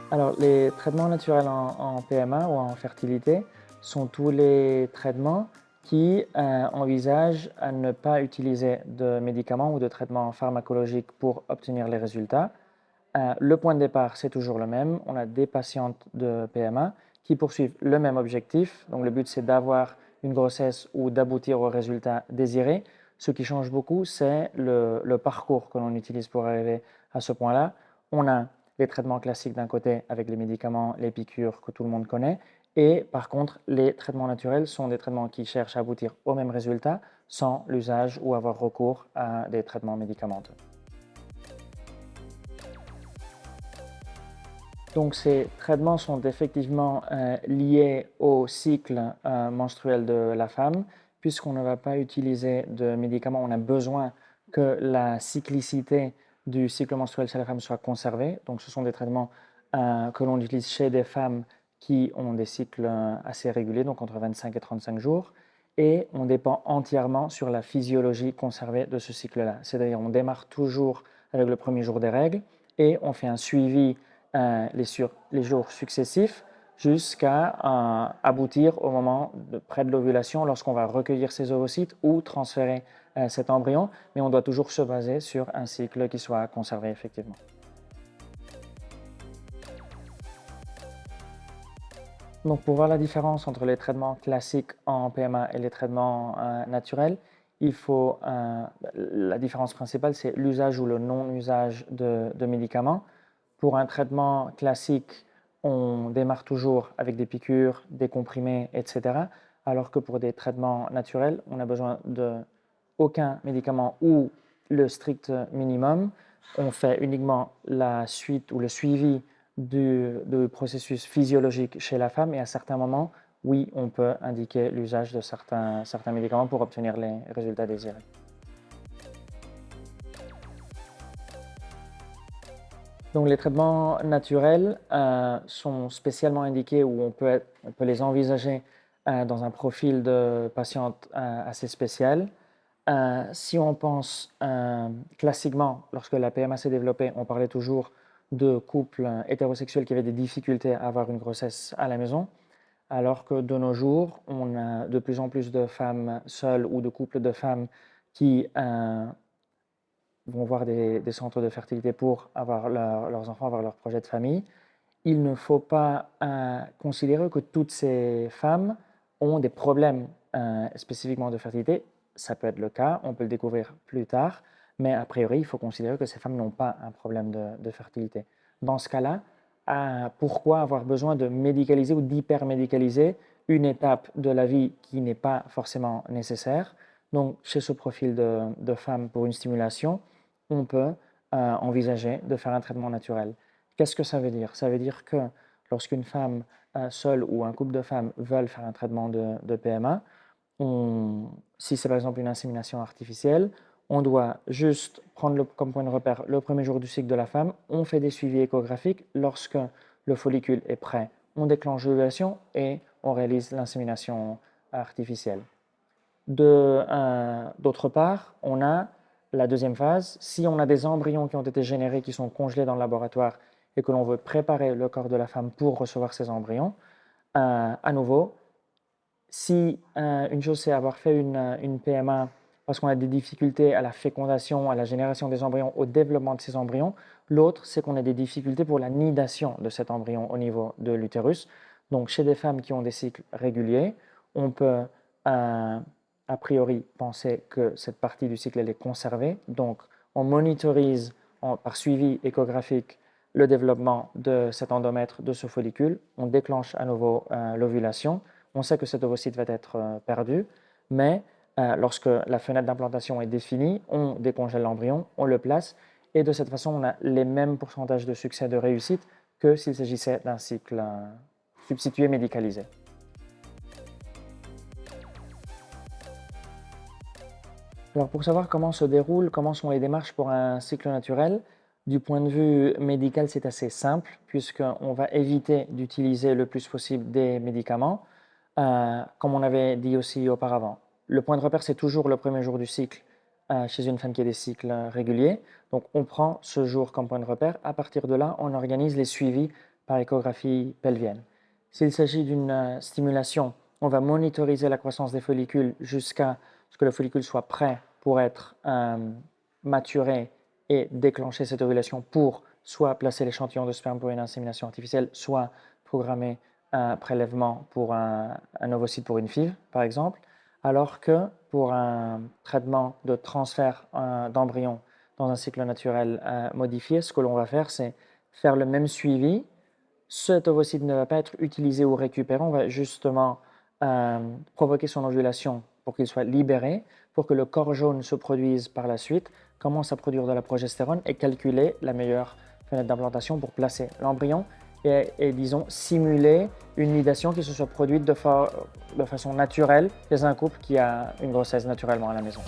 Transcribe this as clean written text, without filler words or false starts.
Alors, les traitements naturels en PMA ou en fertilité sont tous les traitements qui envisagent à ne pas utiliser de médicaments ou de traitements pharmacologiques pour obtenir les résultats. Le point de départ, c'est toujours le même. On a des patientes de PMA qui poursuivent le même objectif. Donc, le but, c'est d'avoir une grossesse ou d'aboutir au résultat désiré. Ce qui change beaucoup, c'est le parcours que l'on utilise pour arriver à ce point-là. On a les traitements classiques d'un côté avec les médicaments, les piqûres que tout le monde connaît. Et par contre, les traitements naturels sont des traitements qui cherchent à aboutir au même résultat sans l'usage ou avoir recours à des traitements médicamenteux. Donc ces traitements sont effectivement liés au cycle menstruel de la femme, puisqu'on ne va pas utiliser de médicaments, on a besoin que la cyclicité du cycle menstruel chez la femme soit conservée. Donc ce sont des traitements que l'on utilise chez des femmes qui ont des cycles assez réguliers, donc entre 25 et 35 jours, et on dépend entièrement sur la physiologie conservée de ce cycle-là. C'est-à-dire on démarre toujours avec le premier jour des règles et on fait un suivi les jours successifs jusqu'à aboutir au moment près de l'ovulation lorsqu'on va recueillir ces ovocytes ou transférer cet embryon, mais on doit toujours se baser sur un cycle qui soit conservé effectivement. Donc pour voir la différence entre les traitements classiques en PMA et les traitements naturels, la différence principale, c'est l'usage ou le non-usage de médicaments. Pour un traitement classique, on démarre toujours avec des piqûres, des comprimés, etc. Alors que pour des traitements naturels, on n'a besoin d'aucun médicament ou le strict minimum. On fait uniquement la suite ou le suivi du processus physiologique chez la femme et à certains moments, oui, on peut indiquer l'usage de certains médicaments pour obtenir les résultats désirés. Donc les traitements naturels sont spécialement indiqués ou on peut les envisager dans un profil de patiente assez spécial. Si on pense classiquement, lorsque la PMA s'est développée, on parlait toujours de couples hétérosexuels qui avaient des difficultés à avoir une grossesse à la maison, alors que de nos jours, on a de plus en plus de femmes seules ou de couples de femmes qui vont voir des centres de fertilité pour avoir leurs enfants, avoir leur projet de famille. Il ne faut pas considérer que toutes ces femmes ont des problèmes spécifiquement de fertilité. Ça peut être le cas, on peut le découvrir plus tard, mais a priori, il faut considérer que ces femmes n'ont pas un problème de fertilité. Dans ce cas-là, pourquoi avoir besoin de médicaliser ou d'hypermédicaliser une étape de la vie qui n'est pas forcément nécessaire? Donc, chez ce profil de femmes pour une stimulation, on peut envisager de faire un traitement naturel. Qu'est-ce que ça veut dire? Ça veut dire que lorsqu'une femme seule ou un couple de femmes veulent faire un traitement de PMA, si c'est par exemple une insémination artificielle, on doit juste prendre comme point de repère le premier jour du cycle de la femme, on fait des suivis échographiques, lorsque le follicule est prêt, on déclenche l'ovulation et on réalise l'insémination artificielle. D'autre part, on a la deuxième phase. Si on a des embryons qui ont été générés, qui sont congelés dans le laboratoire et que l'on veut préparer le corps de la femme pour recevoir ces embryons, à nouveau, si une chose c'est avoir fait une PMA parce qu'on a des difficultés à la fécondation, à la génération des embryons, au développement de ces embryons, l'autre c'est qu'on a des difficultés pour la nidation de cet embryon au niveau de l'utérus. Donc chez des femmes qui ont des cycles réguliers, on peut a priori penser que cette partie du cycle elle est conservée. Donc on monitorise par suivi échographique le développement de cet endomètre, de ce follicule. On déclenche à nouveau l'ovulation. On sait que cet ovocyte va être perdu, mais lorsque la fenêtre d'implantation est définie, on décongèle l'embryon, on le place, et de cette façon, on a les mêmes pourcentages de succès de réussite que s'il s'agissait d'un cycle substitué médicalisé. Alors pour savoir comment se déroule, comment sont les démarches pour un cycle naturel, du point de vue médical, c'est assez simple puisqu'on va éviter d'utiliser le plus possible des médicaments, comme on avait dit aussi auparavant. Le point de repère, c'est toujours le premier jour du cycle chez une femme qui a des cycles réguliers. Donc on prend ce jour comme point de repère. À partir de là, on organise les suivis par échographie pelvienne. S'il s'agit d'une stimulation, on va monitoriser la croissance des follicules jusqu'à ce que le follicule soit prêt pour être maturé et déclencher cette ovulation pour soit placer l'échantillon de sperme pour une insémination artificielle, soit programmer un prélèvement pour un ovocyte pour une FIV, par exemple, alors que pour un traitement de transfert d'embryon dans un cycle naturel modifié, ce que l'on va faire, c'est faire le même suivi. Cet ovocyte ne va pas être utilisé ou récupéré, on va justement provoquer son ovulation pour qu'il soit libéré, pour que le corps jaune se produise par la suite, commence à produire de la progestérone et calculer la meilleure fenêtre d'implantation pour placer l'embryon et disons, simuler une nidation qui se soit produite de façon naturelle chez un couple qui a une grossesse naturellement à la maison.